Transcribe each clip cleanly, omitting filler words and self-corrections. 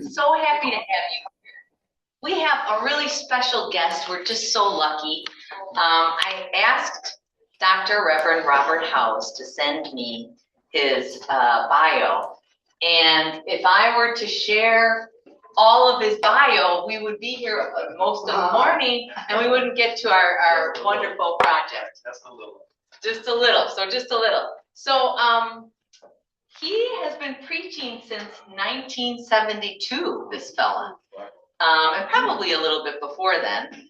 So happy to have you. We have a really special guest. We're just so lucky. I asked Dr. Reverend Robert House to send me his bio. And if I were to share all of his bio, we would be here most of the morning and we wouldn't get to our wonderful project. Just a little. Just a little, so just a little. So he has been preaching since 1972, this fella. And probably a little bit before then.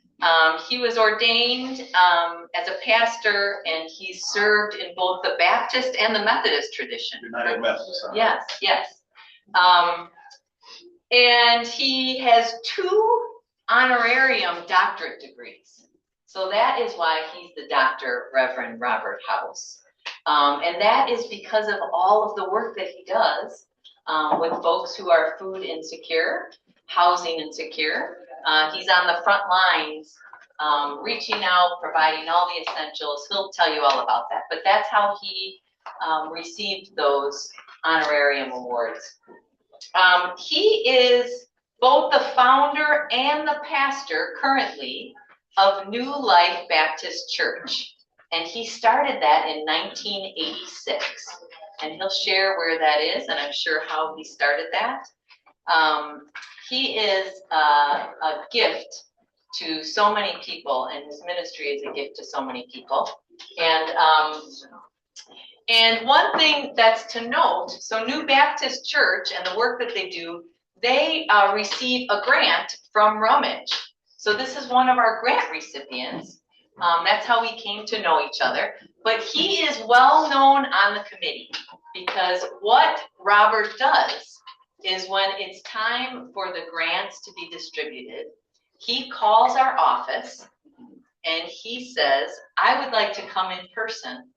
He was ordained as a pastor, and he served in both the Baptist and the Methodist tradition. United Methodist. Yes, yes. And he has 2 honorarium doctorate degrees. So that is why he's the Dr. Reverend Robert House. And that is because of all of the work that he does with folks who are food insecure, housing insecure. He's on the front lines, reaching out, providing all the essentials. He'll tell you all about that. But that's how he received those honorarium awards. He is both the founder and the pastor currently of New Life Baptist Church. And he started that in 1986. And he'll share where that is, and I'm sure how he started that. He is a gift to so many people, and his ministry is a gift to so many people. And one thing that's to note, so New Baptist Church and the work that they do, they receive a grant from Rummage. So this is one of our grant recipients. That's how we came to know each other. But he is well known on the committee because what Robert does is when it's time for the grants to be distributed, he calls our office and he says, I would like to come in person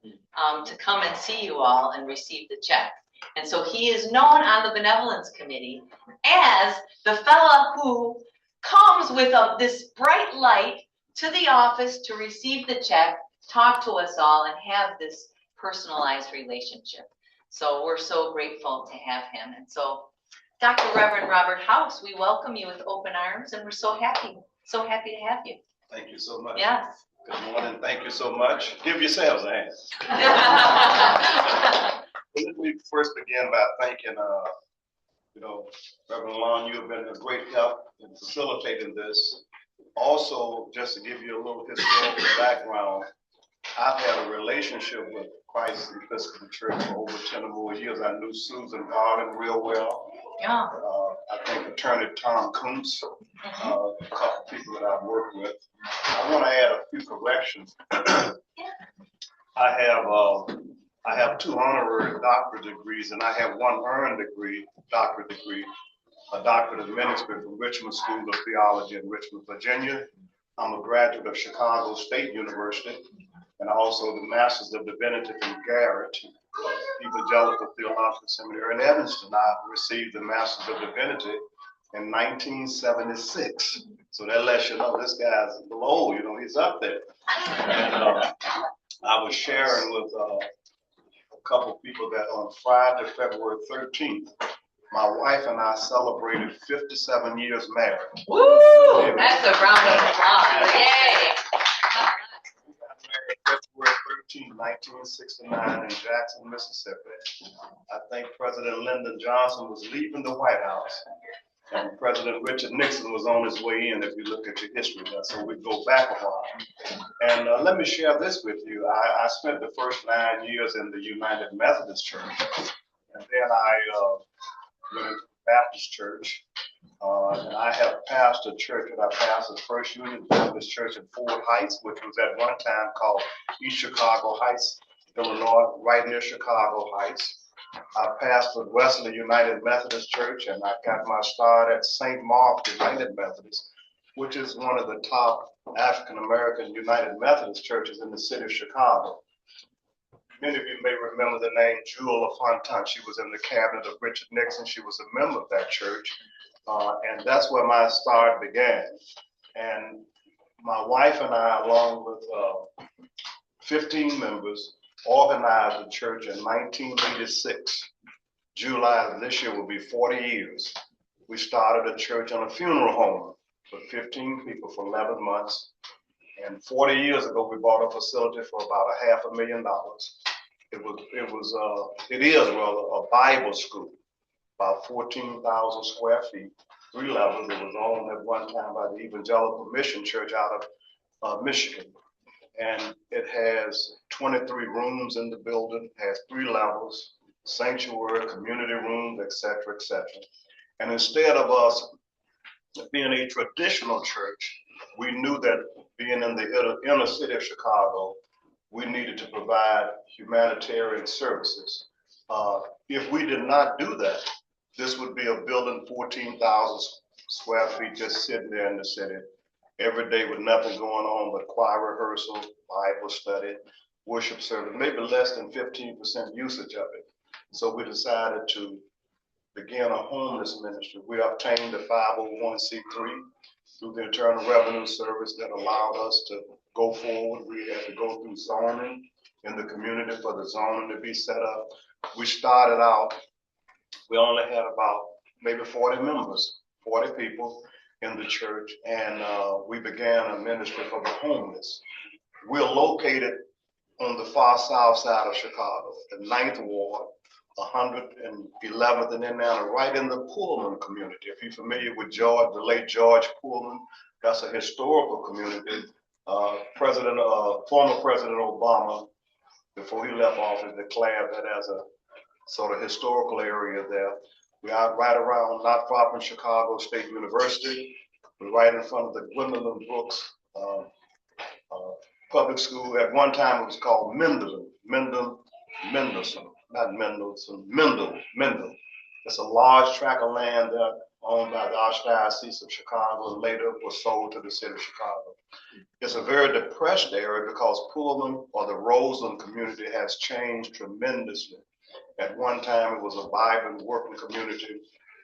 to come and see you all and receive the check. And so he is known on the benevolence committee as the fella who comes with this bright light to the office to receive the check, talk to us all, and have this personalized relationship. So we're so grateful to have him. And so Dr. Reverend Robert House, we welcome you with open arms, and we're so happy to have you. Thank you so much. Yes. Good morning. Thank you so much. Give yourselves a hand. Let me first begin by thanking, Reverend Lon, you have been a great help in facilitating this. Also, just to give you a little historical background, I've had a relationship with Christ Episcopal Church for over 10 or more years. I knew Susan Garden real well. Yeah. I think Attorney Tom Kuntz, a couple people that I've worked with. I want to add a few corrections. I have 2 honorary doctorate degrees, and I have 1 earned doctorate degree, a doctorate of ministry from Richmond School of Theology in Richmond, Virginia. I'm a graduate of Chicago State University, and also the Master's of Divinity from Garrett Evangelical Theological Seminary in Evanston. I received the Master's of Divinity in 1976. So that lets you know this guy's below, he's up there. And I was sharing with a couple people that on Friday, February 13th, my wife and I celebrated 57 years married. Woo! That's a round of applause. Yay! We got married February 13, 1969 in Jackson, Mississippi. I think President Lyndon Johnson was leaving the White House, and President Richard Nixon was on his way in, if you look at your history there. So we go back a while. And let me share this with you. I spent the first 9 years in the United Methodist Church, and then I went into Baptist Church. And I have pastored a church that I pastored First Union Baptist Church in Ford Heights, which was at one time called East Chicago Heights, Illinois, right near Chicago Heights. I pastored Wesley United Methodist Church, and I got my start at St. Mark United Methodist, which is one of the top African-American United Methodist churches in the city of Chicago. Many of you may remember the name Jewel LaFontaine. She was in the cabinet of Richard Nixon. She was a member of that church. And that's where my start began. And my wife and I, along with 15 members, organized the church in 1986. July of this year will be 40 years. We started a church on a funeral home for 15 people for 11 months. And 40 years ago, we bought a facility for about $500,000. It is a Bible school, about 14,000 square feet, 3 levels. It was owned at one time by the Evangelical Mission Church out of Michigan. And it has 23 rooms in the building, has 3 levels, sanctuary, community rooms, et cetera, et cetera. And instead of us being a traditional church, we knew that being in the inner city of Chicago, we needed to provide humanitarian services. If we did not do that, this would be a building 14,000 square feet just sitting there in the city every day with nothing going on but choir rehearsal, Bible study, worship service, maybe less than 15% usage of it. So we decided to begin a homeless ministry. We obtained a 501c3 through the Internal Revenue Service that allowed us to go forward. We had to go through zoning in the community for the zoning to be set up. We started out, we only had about maybe 40 members, 40 people in the church, and we began a ministry for the homeless. We're located on the far south side of Chicago, the 9th Ward, 111th in Indiana, right in the Pullman community. If you're familiar with George, the late George Pullman, that's a historical community. Former President Obama, before he left office, declared that as a sort of historical area there. We are right around, not far from Chicago State University. We're right in front of the Gwendolyn Brooks public school. At one time it was called Mendel. It's a large tract of land there owned by the Archdiocese of Chicago and later was sold to the city of Chicago. It's a very depressed area because Pullman, or the Roseland community, has changed tremendously. At one time it was a vibrant working community.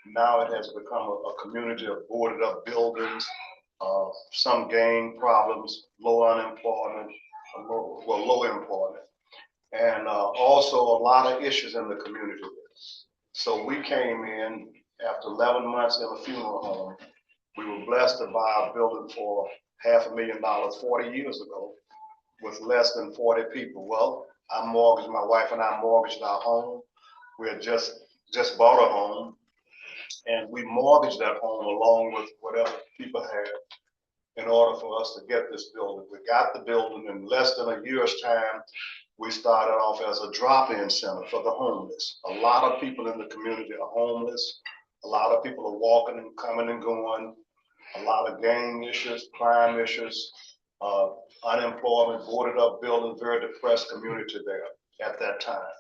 Now it has become a community of boarded up buildings, some gang problems, low unemployment, low employment, and also a lot of issues in the community. So we came in after 11 months in a funeral home. We were blessed to buy a building for $500,000 40 years ago with less than 40 people. Well, my wife and I mortgaged our home. We had just bought a home, and we mortgaged that home along with whatever people had in order for us to get this building. We got the building in less than a year's time. We started off as a drop-in center for the homeless. A lot of people in the community are homeless. A lot of people are walking and coming and going. A lot of gang issues, crime issues, unemployment, boarded up building, very depressed community there at that time.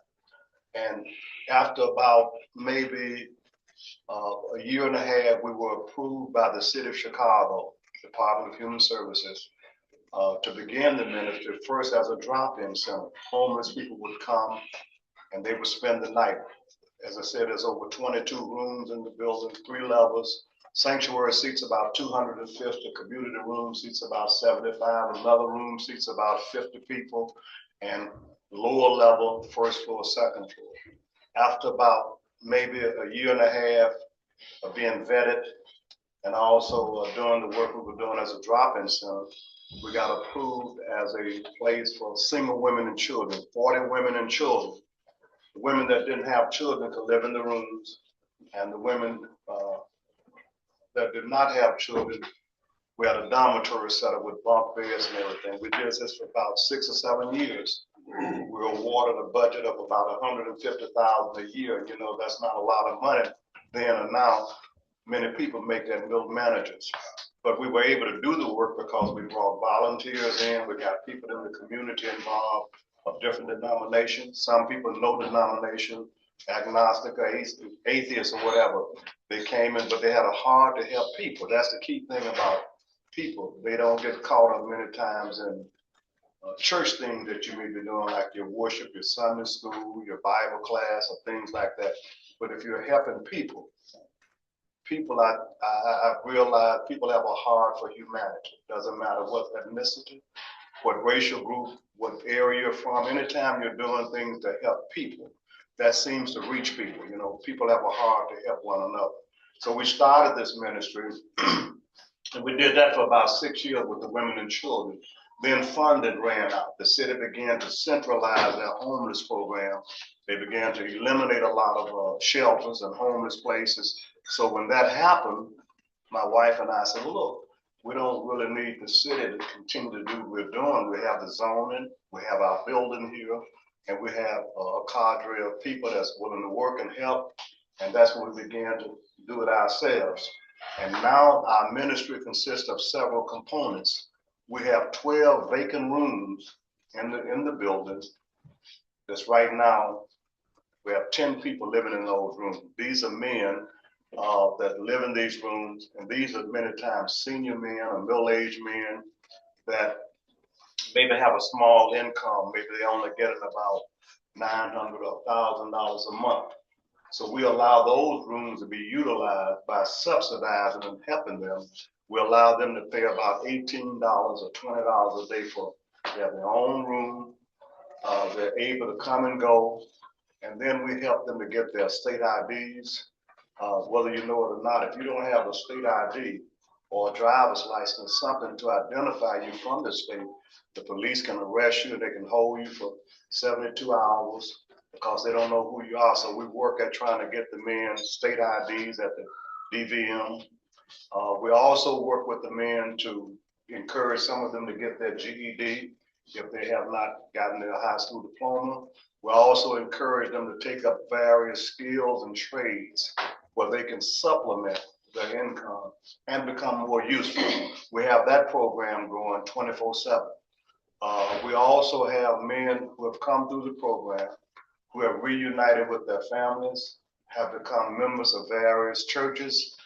And after about maybe a year and a half, we were approved by the city of Chicago, Department of Human Services, to begin the ministry first as a drop-in center. Homeless people would come and they would spend the night. As I said, there's over 22 rooms in the building, 3 levels. Sanctuary seats about 250, community room seats about 75, another room seats about 50 people, and lower level, first floor, second floor. After about maybe a year and a half of being vetted and also doing the work we were doing as a drop-in center, we got approved as a place for single women and children, 40 women and children. The women that didn't have children could live in the rooms, and the women that did not have children, we had a dormitory set up with bunk beds and everything. We did this for about 6 or 7 years. We were awarded a budget of about $150,000 a year. You know, that's not a lot of money then, and now many people make that middle managers. But we were able to do the work because we brought volunteers in. We got people in the community involved of different denominations. Some people, no denomination, agnostic or atheist or whatever. They came in, but they had a heart to help people. That's the key thing about people. They don't get caught up many times in church things that you may be doing, like your worship, your Sunday school, your Bible class, or things like that. But if you're helping people, I realize people have a heart for humanity. Doesn't matter what ethnicity, what racial group, what area you're from. Anytime you're doing things to help people, that seems to reach people. You know, people have a heart to help one another. So we started this ministry, and we did that for about 6 years with the women and children. Then funding ran out. The city began to centralize their homeless program. They began to eliminate a lot of shelters and homeless places. So when that happened, my wife and I said, well, look, we don't really need the city to continue to do what we're doing. We have the zoning, we have our building here, and we have a cadre of people that's willing to work and help. And that's when we began to do it ourselves. And now our ministry consists of several components. We have 12 vacant rooms in the building. That's right now, we have 10 people living in those rooms. These are men that live in these rooms, and these are many times senior men or middle-aged men that maybe have a small income. Maybe they only get about $900 or $1,000 a month. So we allow those rooms to be utilized by subsidizing and helping them. We allow them to pay about $18 or $20 a day for they have their own room. They're able to come and go, and then we help them to get their state IDs. Whether you know it or not, if you don't have a state ID or a driver's license, something to identify you from the state, the police can arrest you. They can hold you for 72 hours because they don't know who you are. So we work at trying to get the men state IDs at the DVM. We also work with the men to encourage some of them to get their GED if they have not gotten their high school diploma. We also encourage them to take up various skills and trades where they can supplement their income and become more useful. We have that program going 24/7. We also have men who have come through the program, who have reunited with their families, have become members of various churches.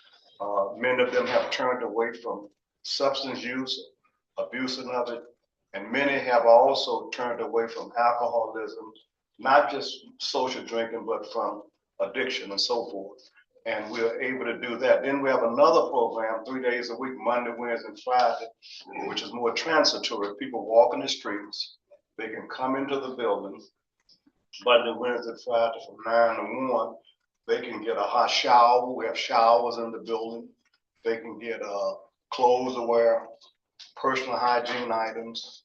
Many of them have turned away from substance use, abuse of it, and many have also turned away from alcoholism, not just social drinking, but from addiction and so forth. And we're able to do that. Then we have another program 3 days a week, Monday, Wednesday, and Friday, which is more transitory. People walk in the streets, they can come into the building Monday, Wednesday, Friday from 9 to 1. They can get a hot shower. We have showers in the building. They can get clothes to wear, personal hygiene items,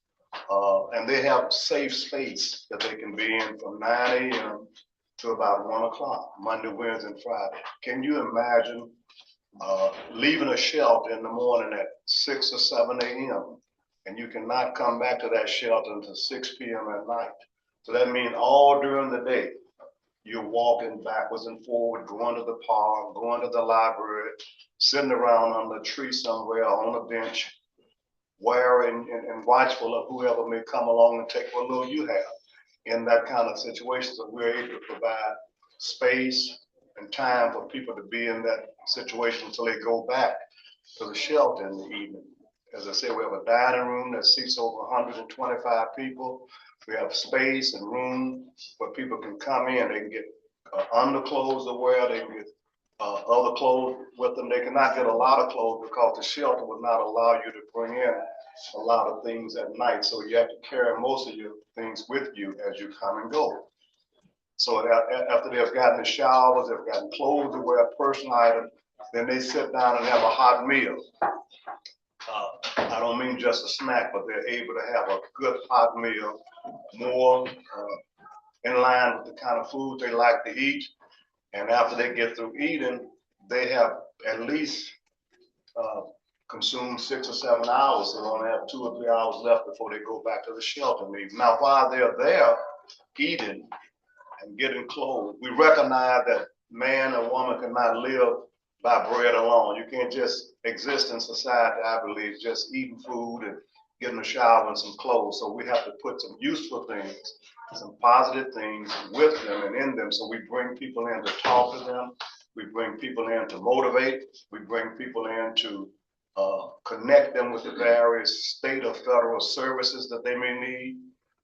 and they have safe space that they can be in from 9 a.m. to about 1 o'clock, Monday, Wednesday, and Friday. Can you imagine leaving a shelter in the morning at 6 or 7 a.m. and you cannot come back to that shelter until 6 p.m. at night? So that means all during the day, you're walking backwards and forward, going to the park, going to the library, sitting around under a tree somewhere on a bench, wearing and watchful of whoever may come along and take what little you have in that kind of situation. So we're able to provide space and time for people to be in that situation until they go back to the shelter in the evening. As I said, we have a dining room that seats over 125 people. We have space and room where people can come in. They can get underclothes to wear. They can get other clothes with them. They cannot get a lot of clothes because the shelter will not allow you to bring in a lot of things at night. So you have to carry most of your things with you as you come and go. So after they've gotten the showers, they've gotten clothes to wear, personal items, then they sit down and have a hot meal. I don't mean just a snack, but they're able to have a good hot meal, more in line with the kind of food they like to eat. And after they get through eating, they have at least consumed 6 or 7 hours. So they only have 2 or 3 hours left before they go back to the shelter and leave. Now, while they're there eating and getting clothed, we recognize that man or woman cannot live by bread alone. You can't just exist in society, I believe, just eating food and getting a shower and some clothes. So we have to put some useful things, some positive things with them and in them. So we bring people in to talk to them. We bring people in to motivate. We bring people in to connect them with the various state or federal services that they may need.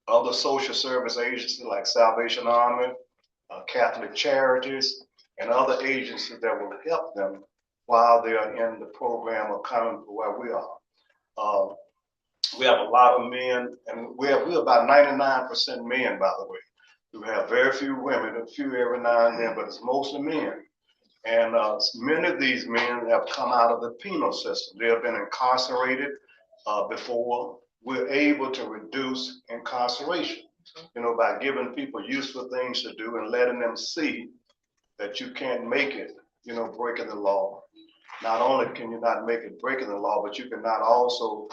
Other social service agencies like Salvation Army, Catholic Charities, and other agencies that will help them while they are in the program of coming to where we are. We have a lot of men, and we're about 99% men, by the way. We have very few women, a few every now and then, but it's mostly men. And many of these men have come out of the penal system. They have been incarcerated before. We're able to reduce incarceration, by giving people useful things to do and letting them see that you can't make it, breaking the law. Not only can you not make it breaking the law, but you cannot also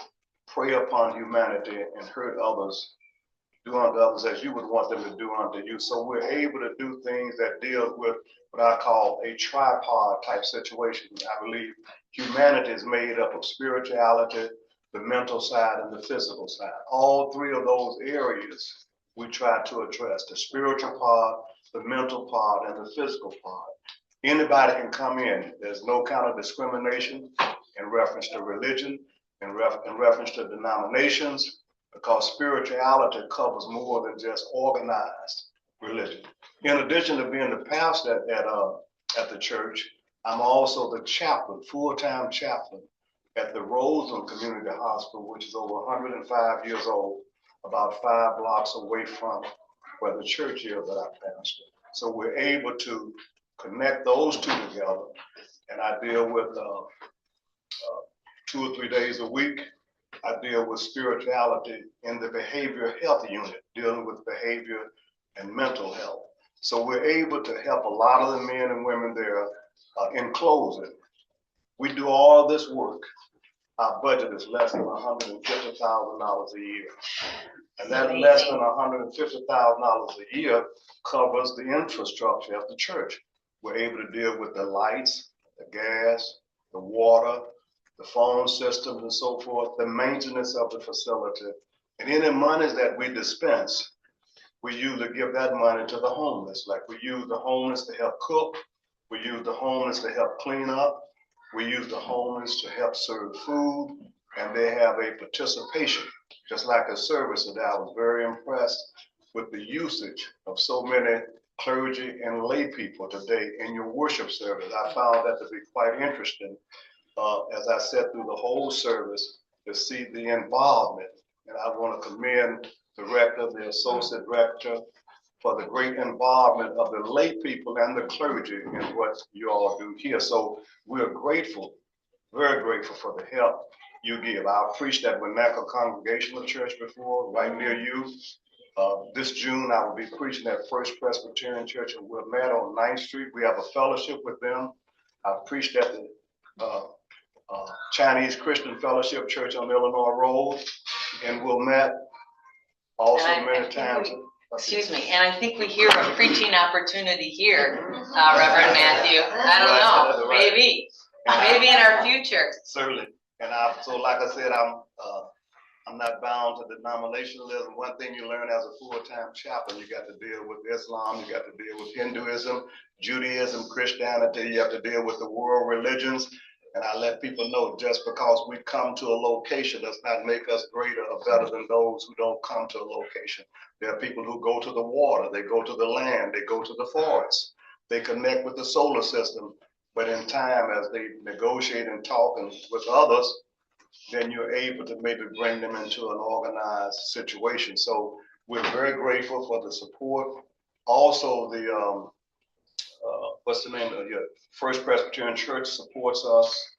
prey upon humanity and hurt others, do unto others as you would want them to do unto you. So we're able to do things that deal with what I call a tripod type situation. I believe humanity is made up of spirituality, the mental side, and the physical side. All three of those areas we try to address: the spiritual part, the mental part, and the physical part. Anybody can come in. There's no kind of discrimination in reference to religion, in reference to denominations, because spirituality covers more than just organized religion. In addition to being the pastor at the church, I'm also the chaplain, full-time chaplain at the Roseland Community Hospital, which is over 105 years old, about 5 blocks away from where the church is that I pastor. So we're able to connect those two together, and I deal with 2 or 3 days a week. I deal with spirituality in the behavioral health unit, dealing with behavior and mental health. So we're able to help a lot of the men and women there. In closing, we do all this work. Our budget is less than $150,000 a year. And that less than $150,000 a year covers the infrastructure of the church. We're able to deal with the lights, the gas, the water, the phone systems and so forth, the maintenance of the facility. And any monies that we dispense, we usually give that money to the homeless. Like we use the homeless to help cook. We use the homeless to help clean up. We use the homeless to help serve food. And they have a participation, just like a service today. I was very impressed with the usage of so many clergy and lay people today in your worship service. I found that to be quite interesting as I sat through the whole service to see the involvement. And I want to commend the rector, the associate rector, for the great involvement of the lay people and the clergy in what you all do here. So we're grateful, very grateful for the help you give. I preached at Winnetka Congregational Church before, right near you. This June, I will be preaching at First Presbyterian Church in Wilmette on 9th Street. We have a fellowship with them. I've preached at the Chinese Christian Fellowship Church on Illinois Road in Wilmette, also many times. Excuse me, and I think we hear a preaching opportunity here, Reverend Matthew. I don't know, maybe in our future. Certainly, and so like I said, I'm not bound to denominationalism. One thing you learn as a full-time chaplain, you got to deal with Islam, you got to deal with Hinduism, Judaism, Christianity, you have to deal with the world religions. And I let people know just because we come to a location does not make us greater or better than those who don't come to a location. There are people who go to the water, they go to the land, they go to the forest, they connect with the solar system. But in time, as they negotiate and talk with others, then you're able to maybe bring them into an organized situation. So we're very grateful for the support. Also, the what's the name of your First Presbyterian Church supports us.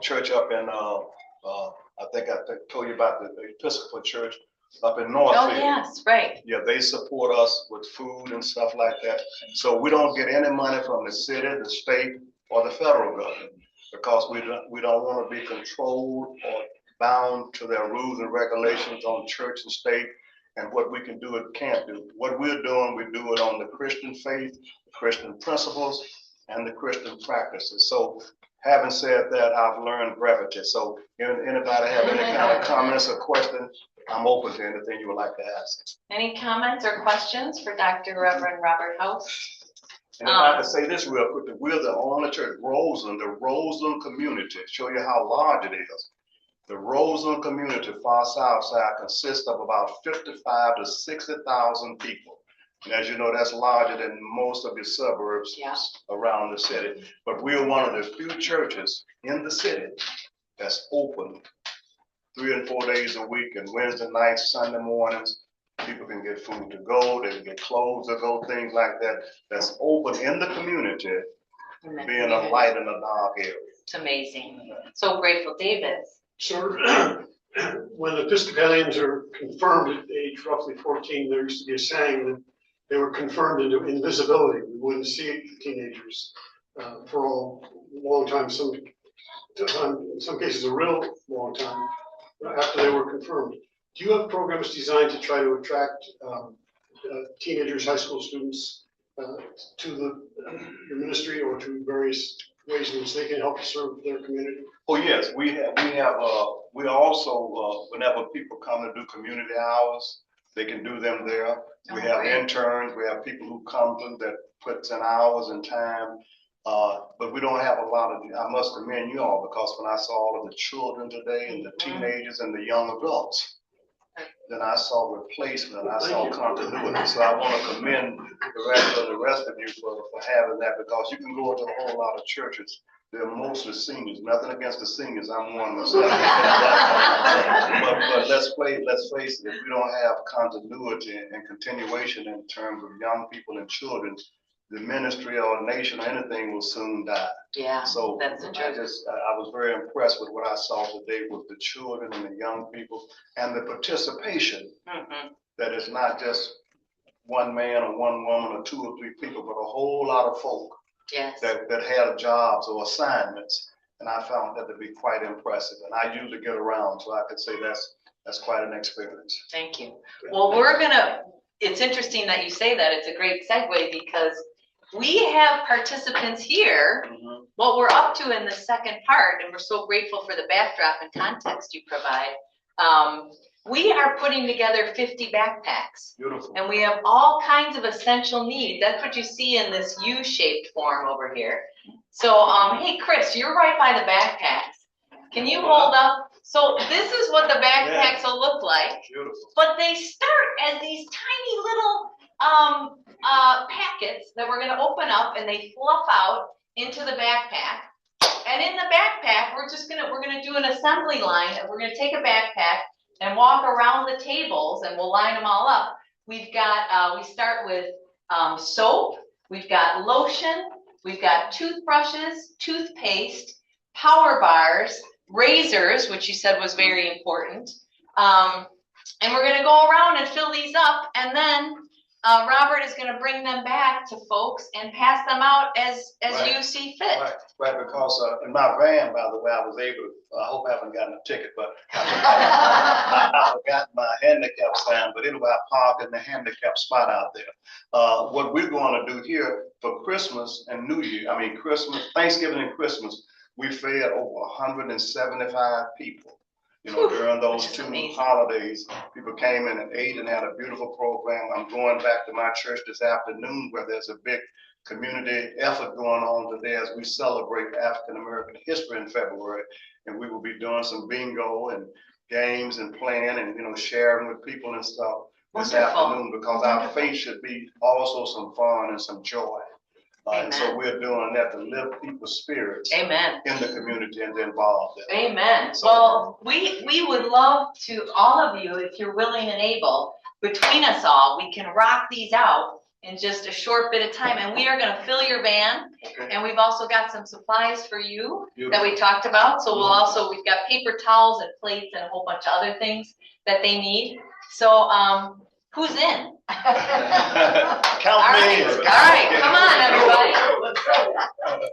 Church up in I think I told you about the Episcopal Church up in Northfield. Oh yes, right. Yeah, they support us with food and stuff like that. So we don't get any money from the city, the state, or the federal government, because we don't want to be controlled or bound to their rules and regulations on church and state and what we can do and can't do. What we're doing, we do it on the Christian faith, the Christian principles, and the Christian practices. So having said that, I've learned brevity. So anybody have any kind of comments or questions, I'm open to anything you would like to ask. Any comments or questions for Dr. Reverend Robert House? And if I could say this real quick, we're the only church, Roseland, the Roseland community, show you how large it is. The Roseland community, far south side, consists of about 55 to 60,000 people. And as you know, that's larger than most of your suburbs around the city. But we're one of the few churches in the city that's open 3 and 4 days a week, and Wednesday nights, Sunday mornings. People can get food to go, they can get clothes to go, things like that. That's open in the community in the being a community. light in a dark area. It's amazing. So grateful, David. So when Episcopalians are confirmed at age roughly 14, there used to be a saying that they were confirmed into invisibility. We wouldn't see teenagers for a long time, in some cases a real long time, after they were confirmed. Do you have programs designed to try to attract teenagers, high school students to your ministry or to various ways in which they can help serve their community? Oh, yes, we also, whenever people come to do community hours, they can do them there. We have great. interns, we have people who come to that puts in hours and time. But we don't have a lot of, I must commend you all, because when I saw all of the children today and the teenagers and the young adults, then I saw replacement, I saw continuity. So I want to commend the rest of you for having that, because you can go into a whole lot of churches. They're mostly seniors. Nothing against the seniors. I'm one myself. but let's face it. If we don't have continuity and continuation in terms of young people and children, the ministry or nation or anything will soon die. Yeah, So that's the truth. I was very impressed with what I saw today with the children and the young people and the participation. That is not just one man or one woman or 2 or 3 people, but a whole lot of folk. Yes. That had jobs or assignments, and I found that to be quite impressive. And I usually get around, so I could say that's quite an experience. Thank you. Well, it's interesting that you say that. It's a great segue, because we have participants here, what we're up to in the second part, and we're so grateful for the backdrop and context you provide. We are putting together 50 backpacks. Beautiful. And we have all kinds of essential needs. That's what you see in this U-shaped form over here. So, hey, Chris, you're right by the backpacks. Can you hold up? So this is what the backpacks will look like. Beautiful. But they start as these tiny little packets that we're going to open up, and they fluff out into the backpack. And in the backpack, we're gonna do an assembly line. We're gonna take a backpack and walk around the tables, and we'll line them all up. We've got, we start with soap, we've got lotion, we've got toothbrushes, toothpaste, power bars, razors, which you said was very important. And we're gonna go around and fill these up, and then Robert is gonna bring them back to folks and pass them out as Right. you see fit. Right, because in my van, by the way, I was able to, I hope I haven't gotten a ticket, but I forgot my handicap sign, but anyway, I parked in the handicap spot out there. What we're going to do here for Christmas and New Year, Thanksgiving and Christmas, we fed over 175 people. During those 2 holidays, people came in and ate and had a beautiful program. I'm going back to my church this afternoon, where there's a big community effort going on today as we celebrate African American history in February. And we will be doing some bingo and games and playing and, sharing with people and stuff this afternoon, because our faith should be also some fun and some joy. And so we're doing that to lift people's spirits in the community and involved in it. Amen. So, well, we would love to, all of you, if you're willing and able, between us all, we can rock these out in just a short bit of time. And we are going to fill your van. Okay. And we've also got some supplies for you that we talked about. So we've got paper towels and plates and a whole bunch of other things that they need. So, who's in? Count me in. All right, come on, everybody.